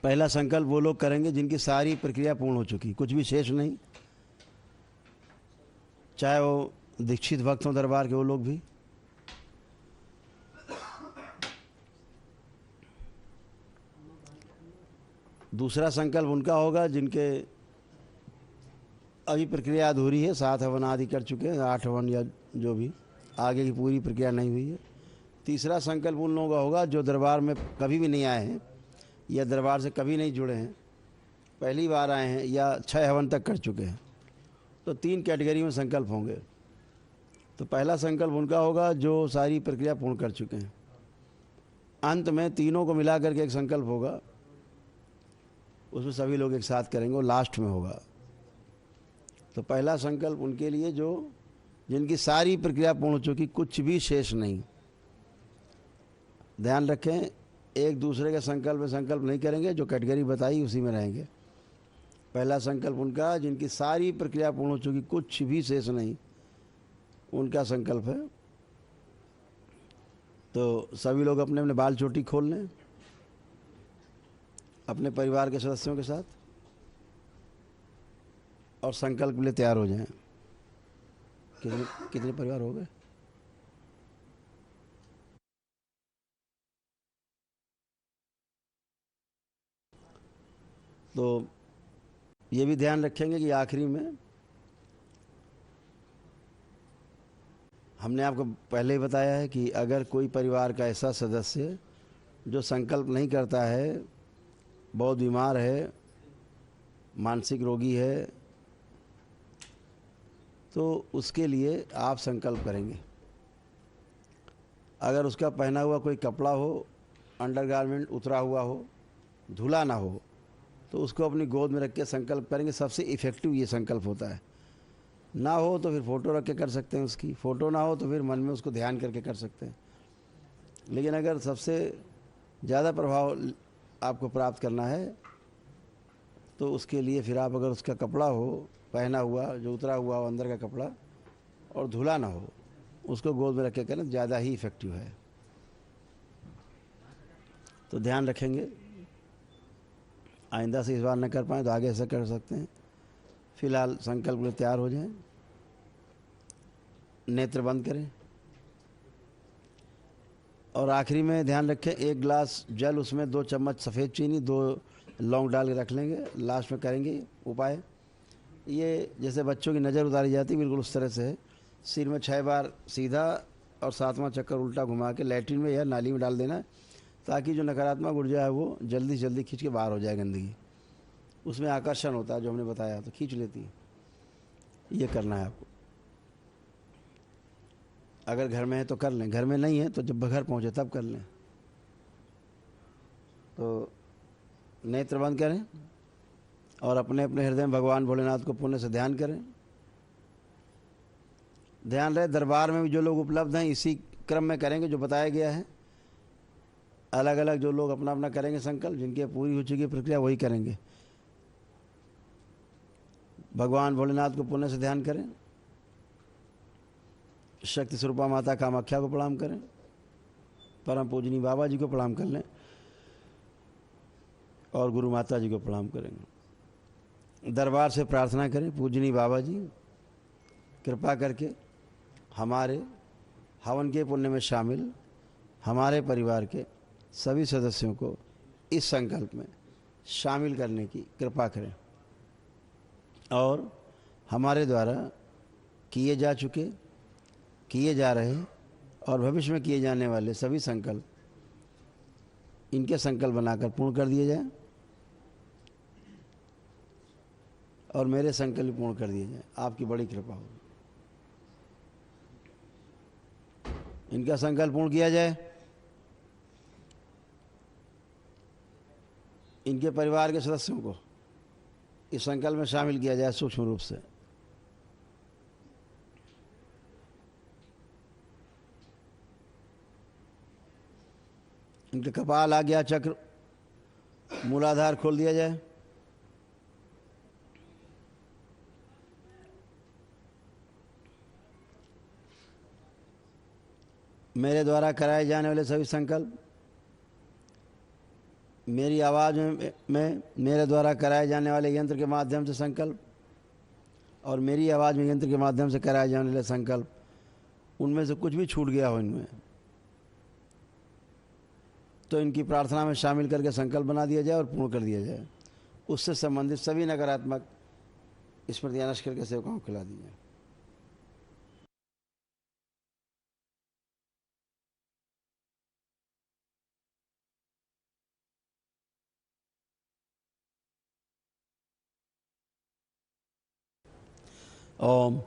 पहला संकल्प वो लोग करेंगे जिनकी सारी प्रक्रिया पूर्ण हो चुकी, कुछ भी शेष नहीं, चाहे वो दीक्षित भक्त हों दरबार के वो लोग भी। दूसरा संकल्प उनका होगा जिनके अभी प्रक्रिया अधूरी है, 7 हवन आदि कर चुके हैं, 8 हवन या जो भी, आगे की पूरी प्रक्रिया नहीं हुई है। तीसरा संकल्प उन लोगों का होगा जो दरबार में कभी भी नहीं आए हैं या दरबार से कभी नहीं जुड़े हैं, पहली बार आए हैं या 6 हवन तक कर चुके हैं। तो 3 कैटेगरी में संकल्प होंगे। तो पहला संकल्प उनका होगा जो सारी प्रक्रिया पूर्ण कर चुके हैं। अंत में तीनों को मिला करके एक संकल्प होगा, उसमें सभी लोग एक साथ करेंगे, वो लास्ट में होगा। तो पहला संकल्प उनके लिए जो जिनकी सारी प्रक्रिया पूर्ण हो चुकी, कुछ भी शेष नहीं। ध्यान रखें, एक दूसरे के संकल्प में संकल्प नहीं करेंगे, जो कैटेगरी बताई उसी में रहेंगे। पहला संकल्प उनका जिनकी सारी प्रक्रिया पूर्ण हो चुकी, कुछ भी शेष नहीं, उनका संकल्प है। तो सभी लोग अपने अपने बाल चोटी खोल लें अपने परिवार के सदस्यों के साथ और संकल्प के लिए तैयार हो जाएं। कितने परिवार हो गए? तो ये भी ध्यान रखेंगे कि आखिरी में हमने आपको पहले ही बताया है कि अगर कोई परिवार का ऐसा सदस्य जो संकल्प नहीं करता है, बहुत बीमार है, मानसिक रोगी है, तो उसके लिए आप संकल्प करेंगे। अगर उसका पहना हुआ कोई कपड़ा हो, अंडरगारमेंट उतरा हुआ हो, धुला ना हो, तो उसको अपनी गोद में रख के संकल्प करेंगे। सबसे इफ़ेक्टिव ये संकल्प होता है। ना हो तो फिर फ़ोटो रख के कर सकते हैं उसकी, फ़ोटो ना हो तो फिर मन में उसको ध्यान करके कर सकते हैं। लेकिन अगर सबसे ज़्यादा प्रभाव आपको प्राप्त करना है तो उसके लिए फिर आप अगर उसका कपड़ा हो पहना हुआ, जो उतरा हुआ हो अंदर का कपड़ा, और धुला ना हो, उसको गोद में रख के करें, ज़्यादा ही इफ़ेक्टिव है। तो ध्यान रखेंगे, आइंदा से इस बार न कर पाएँ तो आगे ऐसा कर सकते हैं। फिलहाल संकल्प के लिए तैयार हो जाएं, नेत्र बंद करें और आखिरी में ध्यान रखें, 1 गिलास जल, उसमें 2 चम्मच सफ़ेद चीनी, 2 लौंग डाल के रख लेंगे। लास्ट में करेंगे उपाय। ये जैसे बच्चों की नज़र उतारी जाती है, बिल्कुल उस तरह से है। सिर में 6 बार सीधा और 7वां चक्कर उल्टा घुमा के लैट्रिन में या नाली में डाल देना है, ताकि जो नकारात्मक ऊर्जा है वो जल्दी से जल्दी खींच के बाहर हो जाए। गंदगी उसमें आकर्षण होता है, जो हमने बताया, तो खींच लेती है। ये करना है आपको। अगर घर में है तो कर लें, घर में नहीं है तो जब घर पहुँचे तब कर लें। तो नेत्र बंद करें और अपने अपने हृदय में भगवान भोलेनाथ को पुण्य से ध्यान करें। ध्यान रहे, दरबार में भी जो लोग उपलब्ध हैं इसी क्रम में करेंगे जो बताया गया है। अलग अलग जो लोग अपना अपना करेंगे संकल्प, जिनकी पूरी हो चुकी प्रक्रिया वही करेंगे। भगवान भोलेनाथ को पुण्य से ध्यान करें, शक्ति स्वरूपा माता कामाख्या को प्रणाम करें, परम पूजनी बाबा जी को प्रणाम कर लें और गुरु माता जी को प्रणाम करेंगे। दरबार से प्रार्थना करें, पूजनी बाबा जी कृपा करके हमारे हवन के पुण्य में शामिल हमारे परिवार के सभी सदस्यों को इस संकल्प में शामिल करने की कृपा करें और हमारे द्वारा किए जा चुके, किए जा रहे और भविष्य में किए जाने वाले सभी संकल्प, इनके संकल्प बनाकर पूर्ण कर दिए जाएं और मेरे संकल्प पूर्ण कर दिए जाएं। आपकी बड़ी कृपा होगी। इनका संकल्प पूर्ण किया जाए, इनके परिवार के सदस्यों को इस संकल्प में शामिल किया जाए सूक्ष्म रूप से। इनके कपाल, आज्ञा चक्र, मूलाधार खोल दिया जाए। मेरे द्वारा कराए जाने वाले सभी संकल्प मेरी आवाज़ में मेरे द्वारा कराए जाने वाले यंत्र के माध्यम से संकल्प और मेरी आवाज़ में यंत्र के माध्यम से कराए जाने वाले संकल्प, उनमें से कुछ भी छूट गया हो इनमें, तो इनकी प्रार्थना में शामिल करके संकल्प बना दिया जाए और पूर्ण कर दिया जाए। उससे संबंधित सभी नकारात्मक स्मृतियां नष्ट करके सेवकाओं को खिला दी जाए। ओम।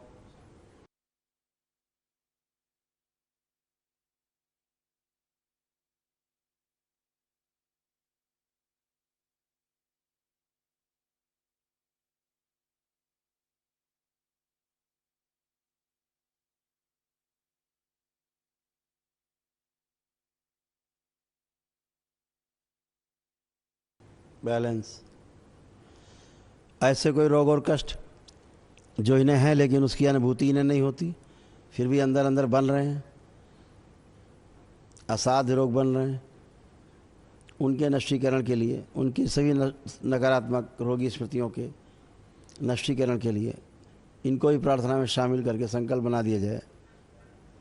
बैलेंस। ऐसे कोई रोग और कष्ट जो इन्हें है लेकिन उसकी अनुभूति इन्हें नहीं होती, फिर भी अंदर अंदर बन रहे हैं, असाध्य रोग बन रहे हैं, उनके नष्टीकरण के लिए, उनकी सभी नकारात्मक रोगी स्मृतियों के नष्टीकरण के लिए इनको ही प्रार्थना में शामिल करके संकल्प बना दिया जाए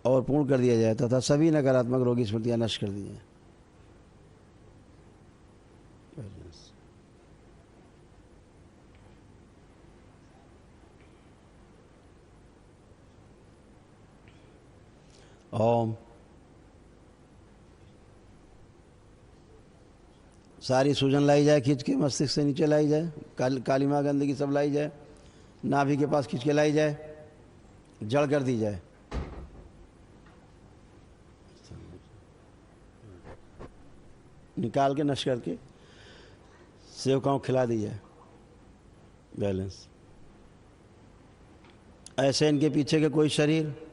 और पूर्ण कर दिया जाए तथा सभी नकारात्मक रोगी स्मृतियां नष्ट कर दी जाए। ओम। सारी सूजन लाई जाए, खींच के मस्तिष्क से नीचे लाई जाए, काली माँ गंदगी सब लाई जाए, नाभि के पास खींच के लाई जाए, जड़ कर दी जाए। निकाल के नष्ट करके सेवकाओं खिला दी जाए। बैलेंस। ऐसे इनके पीछे के कोई शरीर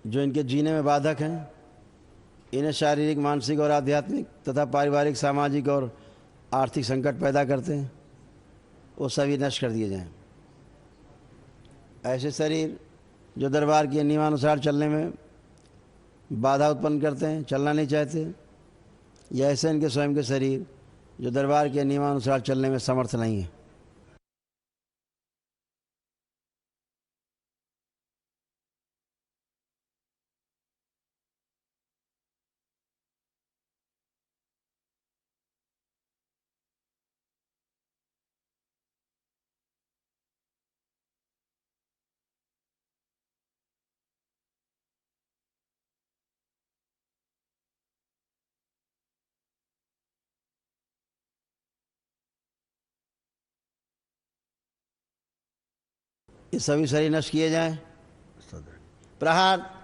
जो इनके जीने में बाधक हैं, इन्हें शारीरिक, मानसिक और आध्यात्मिक तथा पारिवारिक, सामाजिक और आर्थिक संकट पैदा करते हैं, वो सभी नष्ट कर दिए जाएं। ऐसे शरीर जो दरबार के नियमानुसार चलने में बाधा उत्पन्न करते हैं, चलना नहीं चाहते, या ऐसे इनके स्वयं के शरीर जो दरबार के नियमानुसार चलने में समर्थ नहीं है। ये सभी शरीर नष्ट किए जाएं। प्रहार।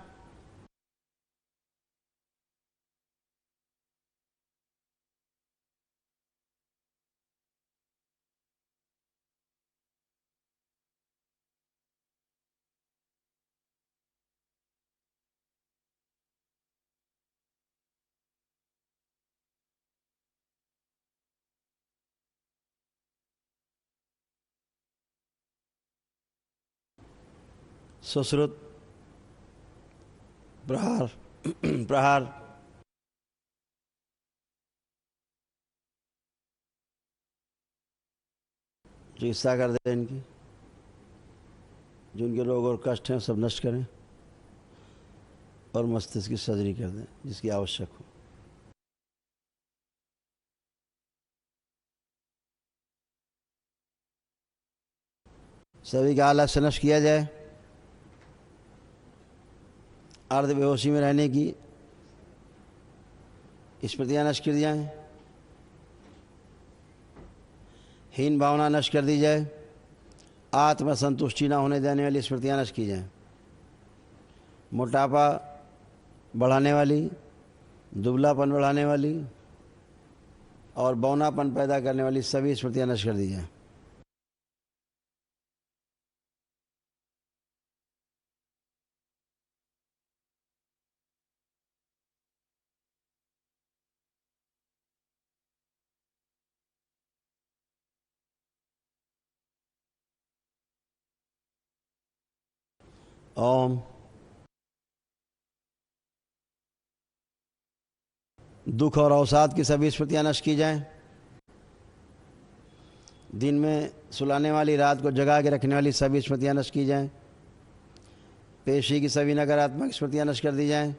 सुश्रुत। प्रहार। प्रहार। चिकित्सा कर दें इनकी, जो उनके रोग और कष्ट हैं सब नष्ट करें और मस्तिष्क की सर्जरी कर दें जिसकी आवश्यक हो। सभी का आलस से नष्ट किया जाए। अर्ध बेहोशी में रहने की स्मृतियां नष्ट कर दी जाएं। हीन भावना नष्ट कर दी जाए। आत्मसंतुष्टि न होने देने वाली स्मृतियां नष्ट की जाएं। मोटापा बढ़ाने वाली, दुबलापन बढ़ाने वाली और बौनापन पैदा करने वाली सभी स्मृतियां नष्ट कर दी जाएं। ओम। दुख और अवसाद की सभी स्मृतियां नष्ट की जाएं। दिन में सुलाने वाली, रात को जगा के रखने वाली सभी स्मृतियां नष्ट की जाएं। पेशी की सभी नकारात्मक स्मृतियां नष्ट कर दी जाएं।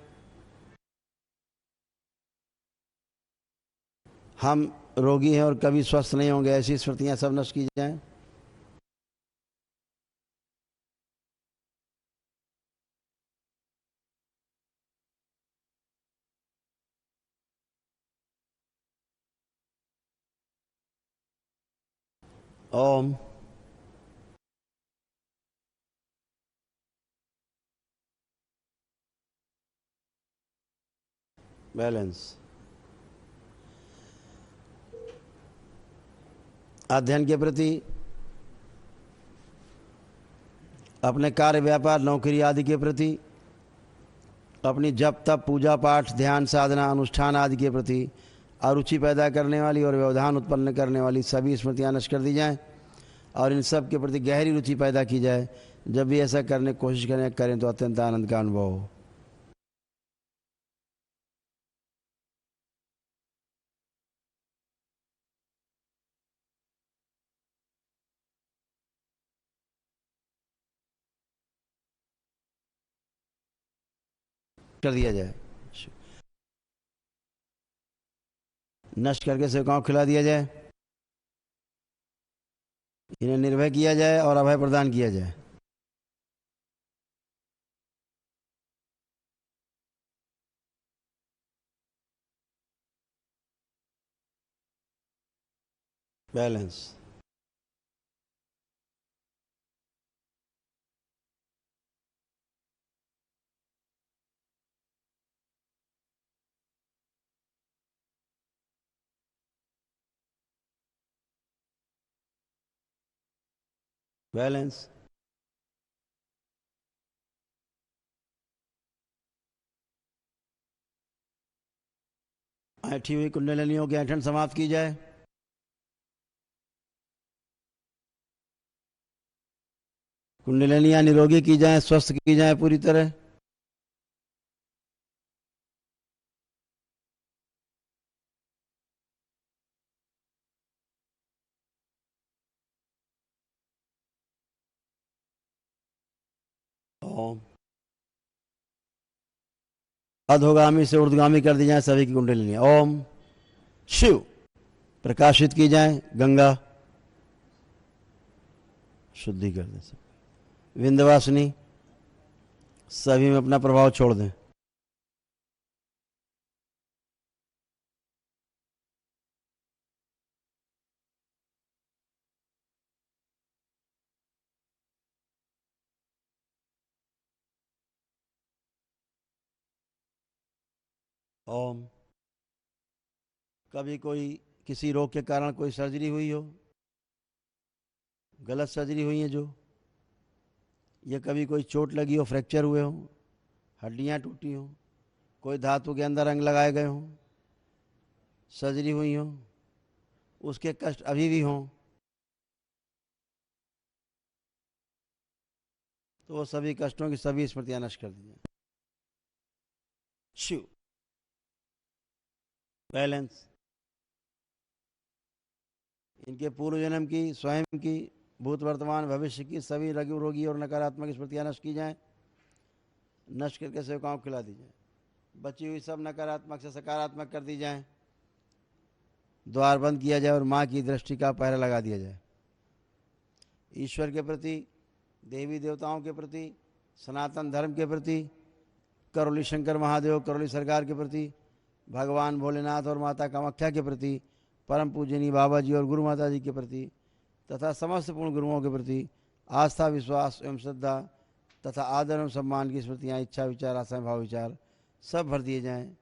हम रोगी हैं और कभी स्वस्थ नहीं होंगे, ऐसी स्मृतियां सब नष्ट की जाएं। ओम। बैलेंस। अध्ययन के प्रति, अपने कार्य व्यापार नौकरी आदि के प्रति, अपनी जप तप पूजा पाठ ध्यान साधना अनुष्ठान आदि के प्रति अरुचि पैदा करने वाली और व्यवधान उत्पन्न करने वाली सभी स्मृतियां नष्ट कर दी जाएं और इन सब के प्रति गहरी रुचि पैदा की जाए। जब भी ऐसा करने की कोशिश करें तो अत्यंत आनंद का अनुभव हो। कर दिया जाए, नष्ट करके सेवकाओं को खिला दिया जाए। इन्हें निर्भय किया जाए और अभय प्रदान किया जाए। बैलेंस। बैलेंस। ऐठी हुई कुंडलिनियों की ऐंठन समाप्त की जाए। कुंडलिनियां निरोगी की जाएं, स्वस्थ की जाएं पूरी तरह। ओम। अधोगामी से ऊर्ध्वगामी कर दी जाए सभी की कुंडलिनियां। ओम। शिव। प्रकाशित की जाए गंगा, शुद्धि कर दें सब। विंध्यवासिनी, सभी में अपना प्रभाव छोड़ दें। ओम। कभी कोई किसी रोग के कारण कोई सर्जरी हुई हो, गलत सर्जरी हुई है जो, या कभी कोई चोट लगी हो, फ्रैक्चर हुए हो, हड्डियां टूटी हो, कोई धातु के अंदर अंग लगाए गए हों, सर्जरी हुई हो, उसके कष्ट अभी भी हों, तो वो सभी कष्टों की सभी स्मृतियां नष्ट कर दी जाए। शिव। बैलेंस। इनके पूर्व जन्म की, स्वयं की, भूत वर्तमान भविष्य की सभी लघु रोगी और नकारात्मक स्मृतियां नष्ट की जाएं। नष्ट करके सेवकाओं को खिला दी जाए। बची हुई सब नकारात्मक से सकारात्मक कर दी जाएं। द्वार बंद किया जाए और माँ की दृष्टि का पहरा लगा दिया जाए। ईश्वर के प्रति, देवी देवताओं के प्रति, सनातन धर्म के प्रति, करौली शंकर महादेव करौली सरकार के प्रति, भगवान भोलेनाथ और माता कामाख्या के प्रति, परम पूजनीय बाबा जी और गुरु माता जी के प्रति तथा समस्त पूर्ण गुरुओं के प्रति आस्था विश्वास एवं श्रद्धा तथा आदर एवं सम्मान की स्मृतियाँ, इच्छा विचार आशा भाव विचार सब भर दिए जाएं।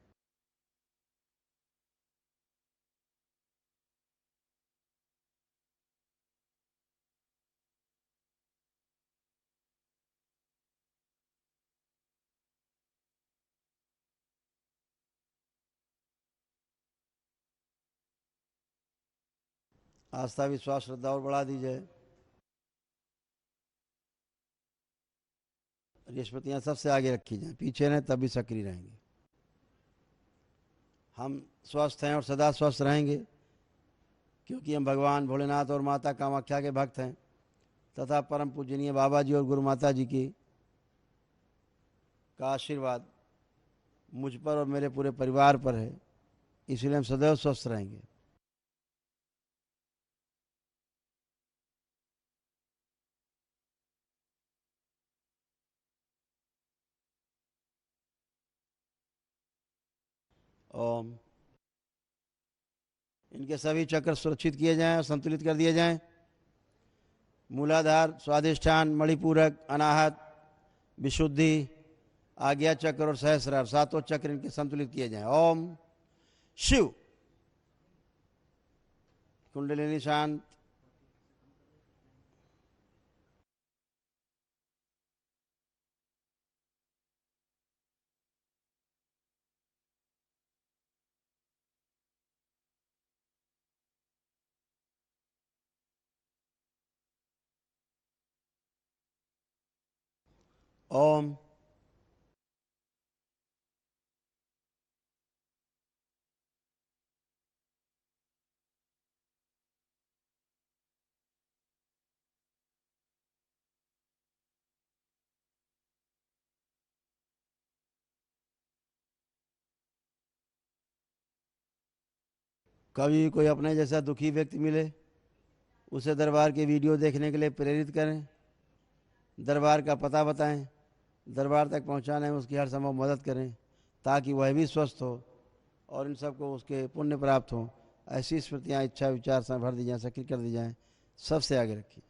आस्था विश्वास श्रद्धा और बढ़ा दी जाए। ये स्मृतियाँ सबसे आगे रखी जाएं, पीछे रहें तब भी सक्रिय रहेंगे। हम स्वस्थ हैं और सदा स्वस्थ रहेंगे, क्योंकि हम भगवान भोलेनाथ और माता कामाख्या के भक्त हैं तथा परम पूजनीय बाबा जी और गुरु माता जी की का आशीर्वाद मुझ पर और मेरे पूरे परिवार पर है, इसलिए हम सदैव स्वस्थ रहेंगे। ओम। इनके सभी चक्र सुरक्षित किए जाएं और संतुलित कर दिए जाएं। मूलाधार, स्वादिष्ठान, मणिपूरक, अनाहत, विशुद्धि, आज्ञा चक्र और सहस्रार, सातों चक्र इनके संतुलित किए जाएं। ओम शिव। कुंडलिनी शांत। ओम। कभी कोई अपने जैसा दुखी व्यक्ति मिले, उसे दरबार की वीडियो देखने के लिए प्रेरित करें, दरबार का पता बताएं, दरबार तक पहुंचाने में उसकी हर संभव मदद करें, ताकि वह भी स्वस्थ हो और इन सबको उसके पुण्य प्राप्त हो। ऐसी स्मृतियाँ, इच्छा, विचार से भर दी जाएँ, सक्रिय कर दी जाएँ, सबसे आगे रखिए।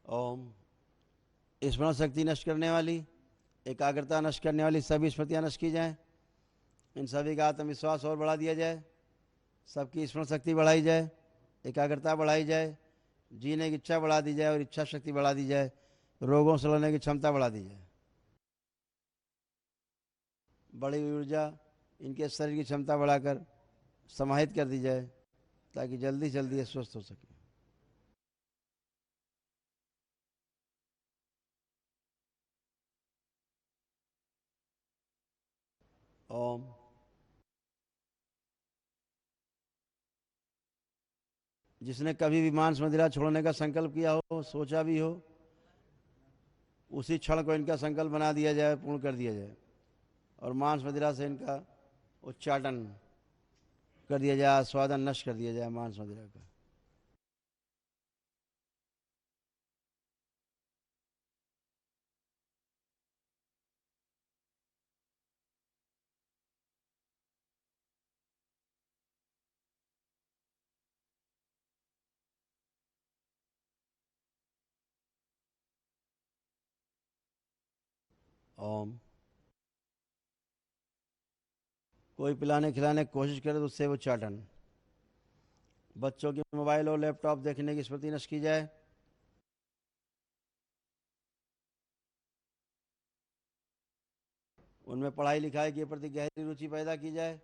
ओम। स्मरण शक्ति नष्ट करने वाली, एकाग्रता नष्ट करने वाली सभी स्मृतियाँ नष्ट की जाएँ। इन सभी का आत्मविश्वास और बढ़ा दिया जाए, सबकी स्मरण शक्ति बढ़ाई जाए, एकाग्रता बढ़ाई जाए, जीने की इच्छा बढ़ा दी जाए और इच्छा शक्ति बढ़ा दी जाए, रोगों से लड़ने की क्षमता बढ़ा दी जाए। बढ़ी हुई ऊर्जा इनके शरीर की क्षमता बढ़ाकर समाहित कर दी जाए, ताकि जल्दी जल्दी ये स्वस्थ हो सके। ओम। जिसने कभी भी मांस मदिरा छोड़ने का संकल्प किया हो, सोचा भी हो, उसी क्षण को इनका संकल्प बना दिया जाए, पूर्ण कर दिया जाए और मांस मदिरा से इनका उच्चाटन कर दिया जाए, स्वादन नष्ट कर दिया जाए मांस मदिरा का। ओम। कोई पिलाने खिलाने की कोशिश करे तो उससे वो चाटन। बच्चों की मोबाइल और लैपटॉप देखने की स्मृति नष्ट की जाए। उनमें पढ़ाई लिखाई के प्रति गहरी रुचि पैदा की जाए,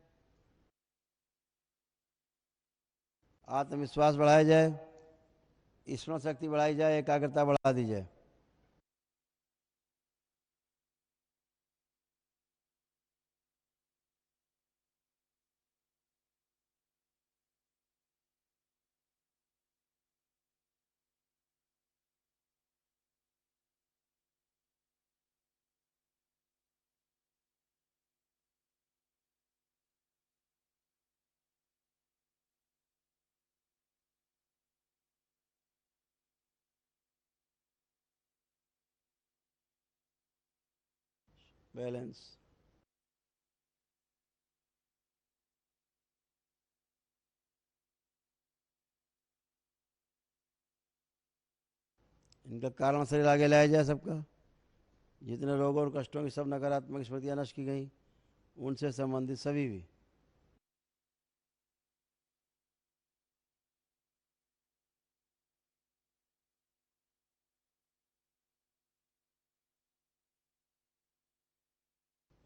आत्मविश्वास बढ़ाया जाए, स्मरण शक्ति बढ़ाई जाए, एकाग्रता बढ़ा दी जाए। बैलेंस। इनका कारण शरीर आगे लाया जाए सबका। जितने रोगों और कष्टों की सब नकारात्मक स्मृतियां नष्ट की गई, उनसे संबंधित सभी भी।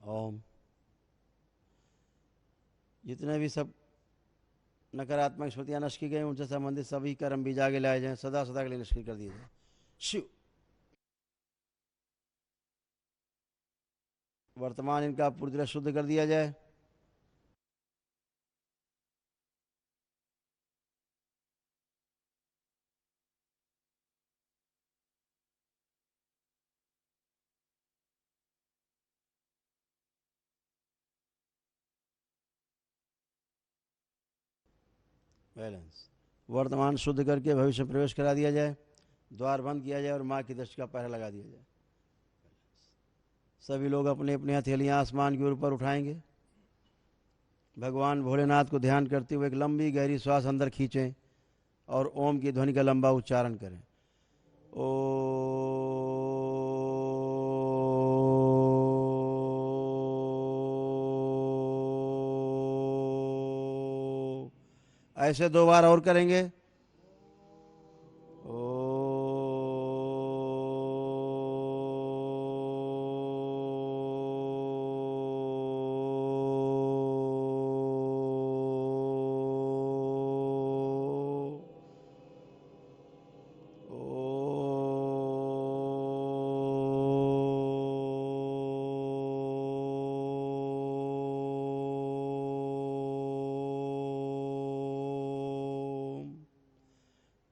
ओम। जितने भी सब नकारात्मक स्मृतियाँ नष्ट की गई उनसे संबंधित सभी कर्म बीज आगे लाए जाएं, सदा सदा के लिए निष्क्रिय कर दिए जाए। शिव। वर्तमान इनका पूरी तरह शुद्ध कर दिया जाए। बैलेंस। वर्तमान शुद्ध करके भविष्य में प्रवेश करा दिया जाए, द्वार बंद किया जाए और माँ की दृष्टि का पहरा लगा दिया जाए। सभी लोग अपने अपने हथेलियाँ आसमान की ओर ऊपर उठाएंगे। भगवान भोलेनाथ को ध्यान करते हुए एक लंबी गहरी श्वास अंदर खींचें और ओम की ध्वनि का लंबा उच्चारण करें। ओ ऐसे 2 बार और करेंगे। ओ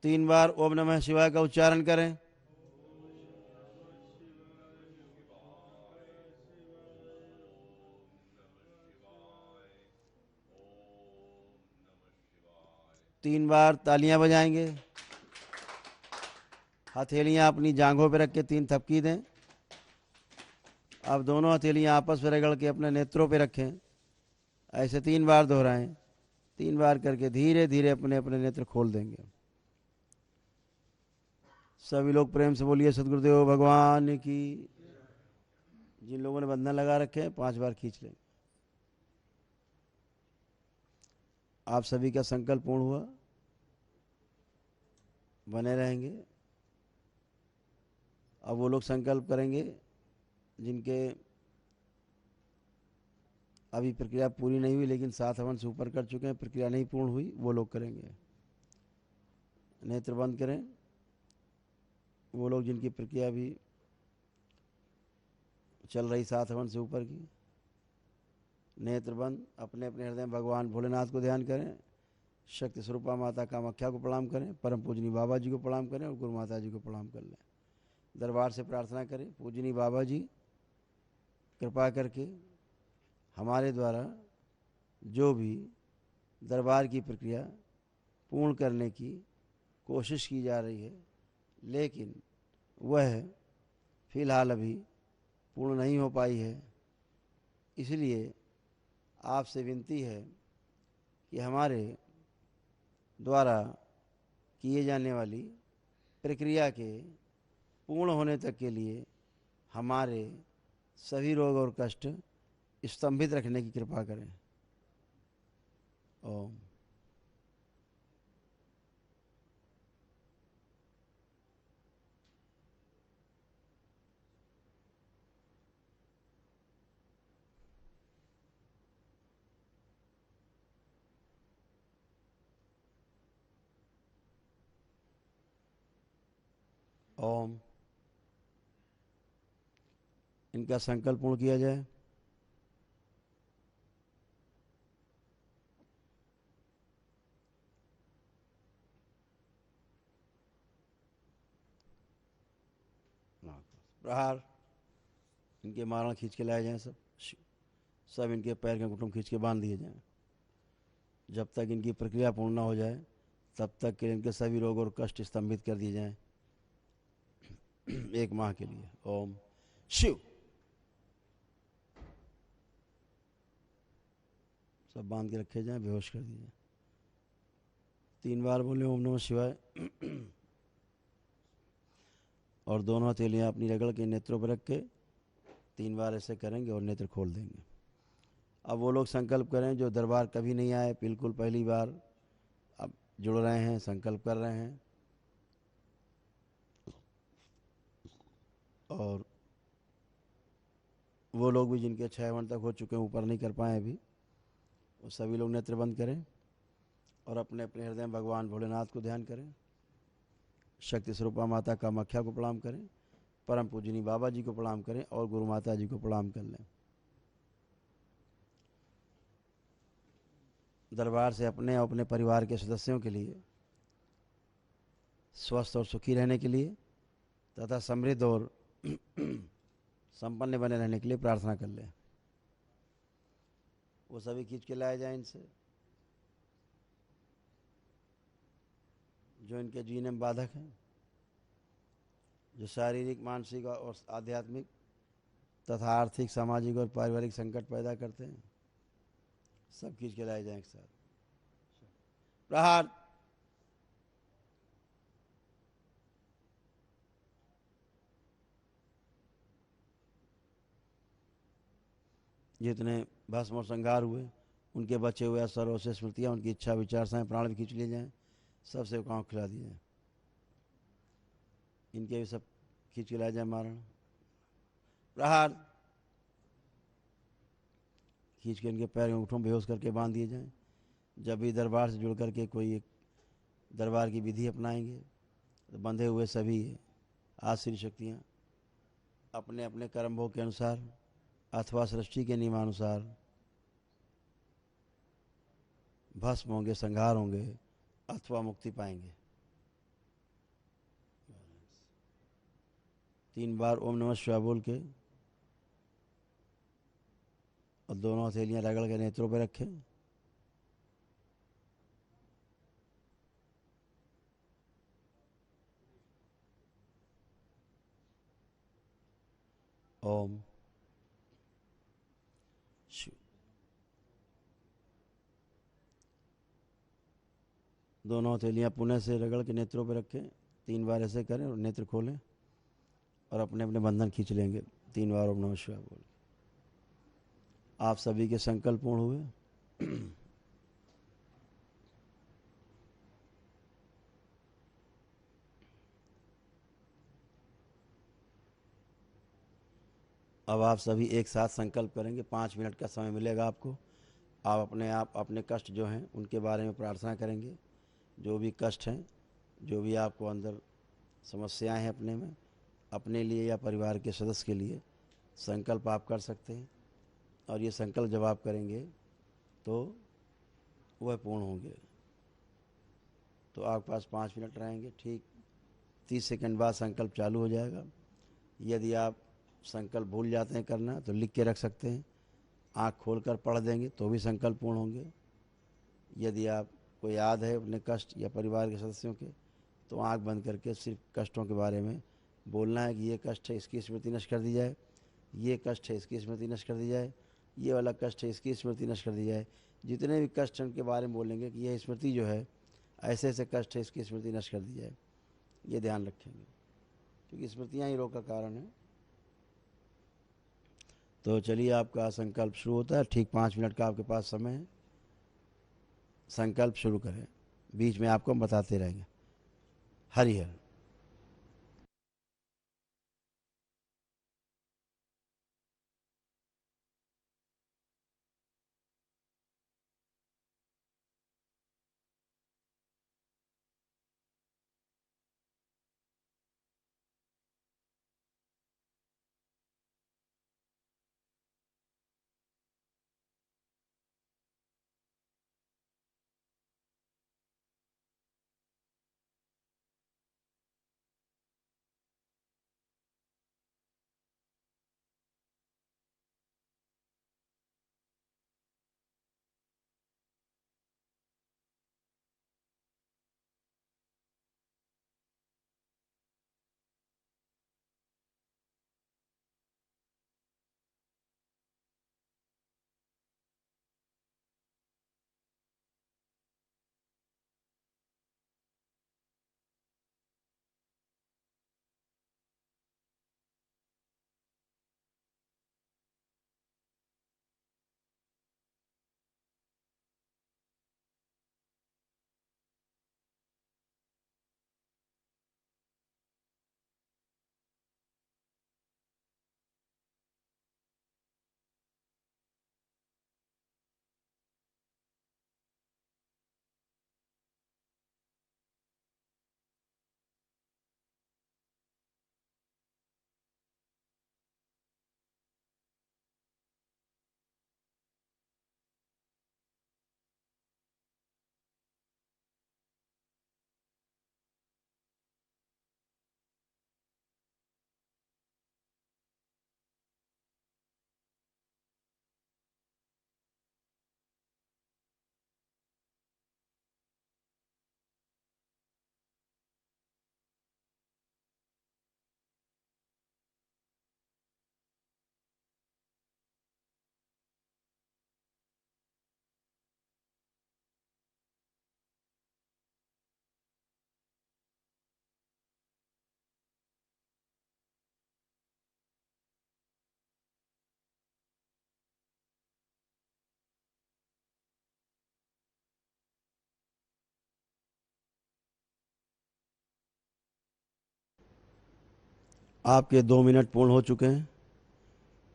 तीन बार ओम नमः शिवाय का उच्चारण करें। तीन बार तालियां बजाएंगे। हथेलियां अपनी जांघों पर रख के 3 थपकी दें। अब दोनों हथेलियां आपस में रगड़ के अपने नेत्रों पे रखें। ऐसे 3 बार दोहराएं। 3 बार करके धीरे धीरे अपने अपने नेत्र खोल देंगे। सभी लोग प्रेम से बोलिए सदगुरुदेव भगवान की। जिन लोगों ने बंधन लगा रखे हैं 5 बार खींच लें। आप सभी का संकल्प पूर्ण हुआ। बने रहेंगे। अब वो लोग संकल्प करेंगे जिनके अभी प्रक्रिया पूरी नहीं हुई लेकिन 7 हवन से ऊपर कर चुके हैं, प्रक्रिया नहीं पूर्ण हुई, वो लोग करेंगे। नेत्र बंद करें। वो लोग जिनकी प्रक्रिया भी चल रही 7 हवन से ऊपर की, नेत्र बंद, अपने अपने हृदय में भगवान भोलेनाथ को ध्यान करें। शक्ति स्वरूपा माता कामाख्या को प्रणाम करें, परम पूजनी बाबा जी को प्रणाम करें और गुरु माता जी को प्रणाम कर लें। दरबार से प्रार्थना करें, पूजनी बाबा जी कृपा करके हमारे द्वारा जो भी दरबार की प्रक्रिया पूर्ण करने की कोशिश की जा रही है लेकिन वह फिलहाल अभी पूर्ण नहीं हो पाई है, इसलिए आपसे विनती है कि हमारे द्वारा किए जाने वाली प्रक्रिया के पूर्ण होने तक के लिए हमारे सभी रोग और कष्ट स्तंभित रखने की कृपा करें। ओम। ओम। इनका संकल्प पूर्ण किया जाए। प्रहार। इनके मारण खींच के लाए जाएं। सब इनके पैर के घुटन खींच के बांध दिए जाएं। जब तक इनकी प्रक्रिया पूर्ण न हो जाए तब तक के इनके सभी रोग और कष्ट स्तंभित कर दिए जाएं 1 माह के लिए। ओम शिव। सब बांध के रखे जाएं, बेहोश कर दिए जाएं। 3 बार बोले ओम नमः शिवाय और दोनों हथेलियां अपनी रगड़ के नेत्रों पर रख के 3 बार ऐसे करेंगे और नेत्र खोल देंगे। अब वो लोग संकल्प करें जो दरबार कभी नहीं आए, बिल्कुल पहली बार अब जुड़ रहे हैं, संकल्प कर रहे हैं। और वो लोग भी जिनके 6 हवन तक हो चुके हैं, ऊपर नहीं कर पाए अभी, और सभी लोग नेत्र बंद करें और अपने अपने हृदय में भगवान भोलेनाथ को ध्यान करें। शक्ति स्वरूपा माता कामाख्या को प्रणाम करें, परम पूजनी बाबा जी को प्रणाम करें और गुरु माता जी को प्रणाम कर लें। दरबार से अपने और अपने परिवार के सदस्यों के लिए स्वस्थ और सुखी रहने के लिए तथा समृद्ध और संपन्न बने रहने के लिए प्रार्थना कर लें। वो सभी खींच के लाए जाए इनसे जो इनके जीने में बाधक हैं, जो शारीरिक, मानसिक और आध्यात्मिक तथा आर्थिक, सामाजिक और पारिवारिक संकट पैदा करते हैं। सब खींच के लाए जाए एक साथ। प्रहार। जितने भस्म और संगार हुए, उनके बचे हुए सर्व से स्मृतियाँ, उनकी इच्छा, विचार, साएँ, प्राण भी खींच लिए जाएँ। सब सेवकाओं को खिला दिए जाए। इनके भी सब खींच के लाए जाए। मारण। प्रहार। खींच के इनके पैर अंगूठों बेहोश करके बांध दिए जाएं। जब भी दरबार से जुड़ करके कोई एक दरबार की विधि अपनाएंगे तो बंधे हुए सभी आश्री शक्तियाँ अपने अपने कर्म भोग के अनुसार अथवा सृष्टि के नियमानुसार भस्म होंगे, संहार होंगे अथवा मुक्ति पाएंगे। 3 बार ओम नमः शिवाय बोल के और दोनों हथेलियां रगड़ के नेत्रों पर रखें। ओम शिव। दोनों हथेलियां पुनः से रगड़ के नेत्रों पर रखें। 3 बार ऐसे करें और नेत्र खोलें और अपने अपने बंधन खींच लेंगे। 3 बार ओम नमः शिवाय बोल। आप सभी के संकल्प पूर्ण हुए। अब आप सभी एक साथ संकल्प करेंगे। 5 मिनट का समय मिलेगा आपको। आप अपने कष्ट जो हैं उनके बारे में प्रार्थना करेंगे। जो भी कष्ट हैं, जो भी आपको अंदर समस्याएं हैं अपने में, अपने लिए या परिवार के सदस्य के लिए संकल्प आप कर सकते हैं। और ये संकल्प जब आप करेंगे तो वह पूर्ण होंगे। तो आपके पास 5 मिनट रहेंगे। ठीक 30 सेकंड बाद संकल्प चालू हो जाएगा। यदि आप संकल्प भूल जाते हैं करना तो लिख के रख सकते हैं। आँख खोलकर पढ़ देंगे तो भी संकल्प पूर्ण होंगे। यदि आप को याद है अपने कष्ट या परिवार के सदस्यों के, तो आँख बंद करके सिर्फ कष्टों के बारे में बोलना है कि ये कष्ट है, इसकी स्मृति नष्ट कर दी जाए। ये कष्ट है, इसकी स्मृति नष्ट कर दी जाए। ये वाला कष्ट है, इसकी स्मृति नष्ट कर दी जाए। जितने भी कष्ट हैं उनके बारे में बोलेंगे कि यह स्मृति जो है, ऐसे ऐसे कष्ट है, इसकी स्मृति नष्ट कर दी जाए। ये ध्यान रखेंगे क्योंकि स्मृतियाँ ही रोग का कारण है। तो चलिए आपका संकल्प शुरू होता है। ठीक 5 मिनट का आपके पास समय है। संकल्प शुरू करें। बीच में आपको हम बताते रहेंगे। हरि हर। आपके 2 मिनट पूर्ण हो चुके हैं।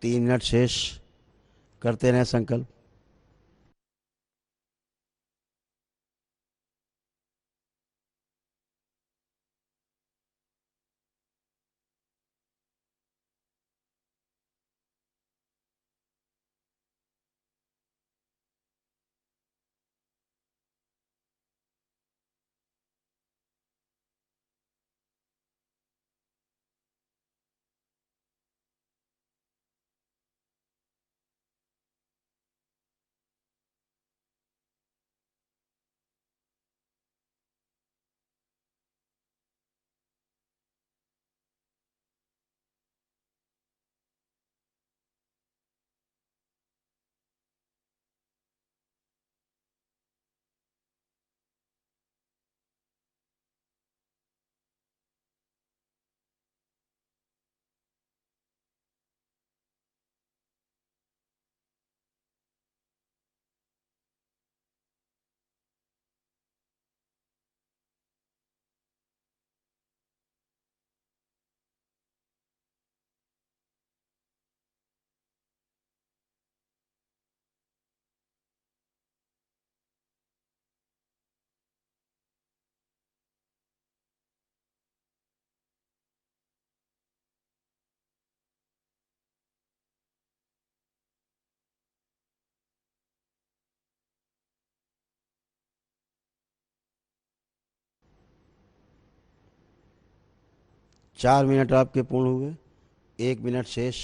3 मिनट शेष। करते रहें संकल्प। चार मिनट आपके पूर्ण हुए। 1 मिनट शेष।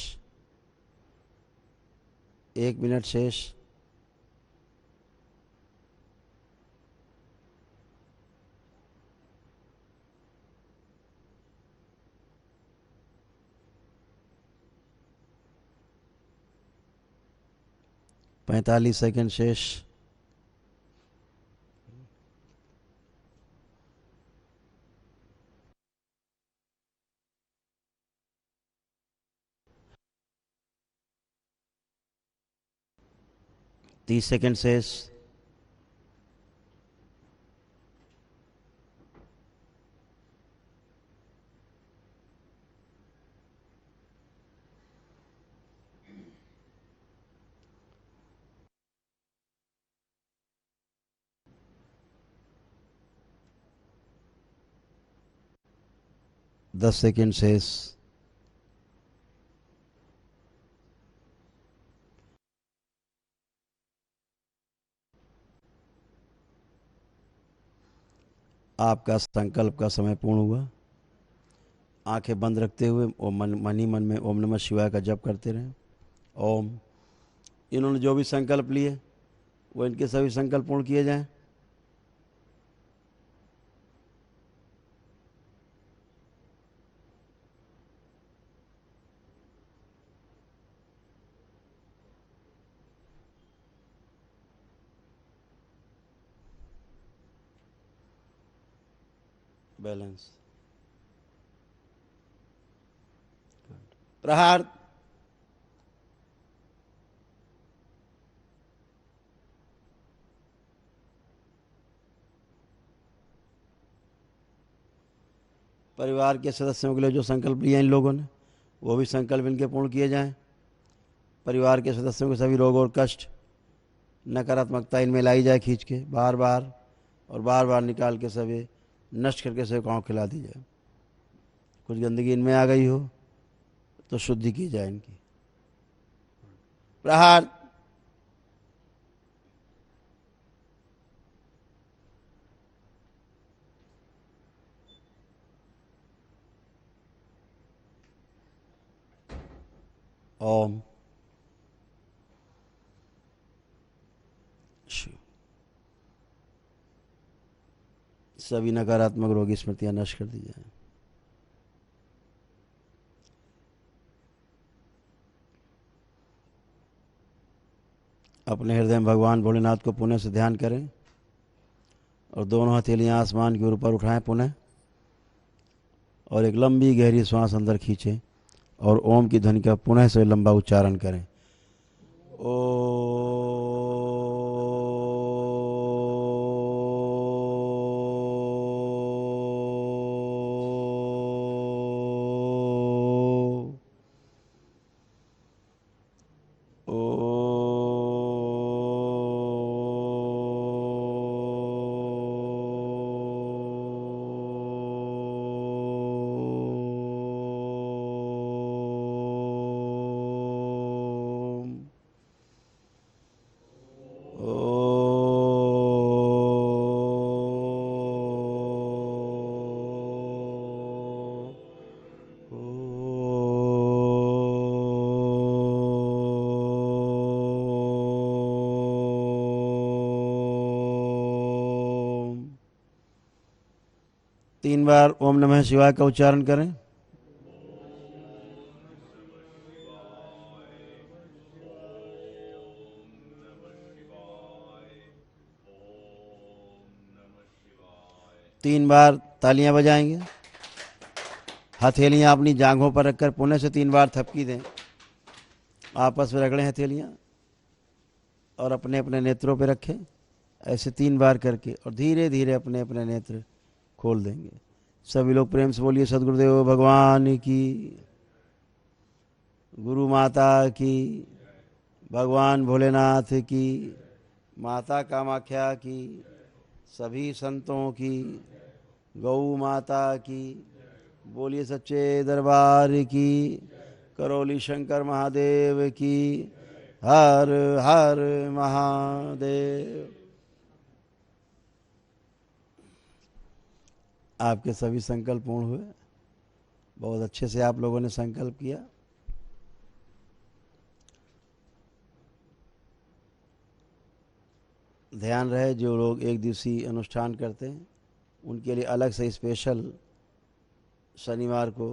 1 मिनट शेष। पैंतालीस सेकंड शेष। 30 सेकंड शेष। 10 सेकंड शेष। आपका संकल्प का समय पूर्ण हुआ। आंखें बंद रखते हुए मन ही मन में ओम नमः शिवाय का जप करते रहें। ओम। इन्होंने जो भी संकल्प लिए वो इनके सभी संकल्प पूर्ण किए जाएं। बैलेंस। प्रहार। परिवार के सदस्यों के लिए जो संकल्प लिए इन लोगों ने वो भी संकल्प इनके पूर्ण किए जाएं। परिवार के सदस्यों के सभी रोग और कष्ट, नकारात्मकता इनमें लाई जाए खींच के बार बार, और बार बार निकाल के सभी नष्ट करके सभी गाँव खिला दी जाए। कुछ गंदगी इनमें आ गई हो तो शुद्धि की जाए इनकी। प्रहार। ओम। शिव। सभी नकारात्मक रोगी स्मृतियां नष्ट कर दी जाए। अपने हृदय में भगवान भोलेनाथ को पुनः से ध्यान करें और दोनों हथेलियां आसमान के ऊपर उठाएं पुनः, और एक लंबी गहरी श्वास अंदर खींचें और ओम की ध्वनि का पुनः से लंबा उच्चारण करें। ओ 3 बार ओम नमः शिवाय का उच्चारण करें। तीन बार तालियां बजाएंगे। हथेलियां अपनी जांघों पर रखकर पुनः से 3 बार थपकी दें। आपस में रगड़ें हथेलियां और अपने अपने नेत्रों पर रखें। ऐसे 3 बार करके और धीरे धीरे अपने अपने नेत्र खोल देंगे। सभी लोग प्रेम से बोलिए सद्गुरुदेव भगवान की, गुरु माता की, भगवान भोलेनाथ की, माता कामाख्या की, सभी संतों की, गौ माता की, बोलिए सच्चे दरबार की, करौली शंकर महादेव की, हर हर महादेव। आपके सभी संकल्प पूर्ण हुए। बहुत अच्छे से आप लोगों ने संकल्प किया। ध्यान रहे जो लोग एक दिवसीय अनुष्ठान करते हैं उनके लिए अलग से स्पेशल शनिवार को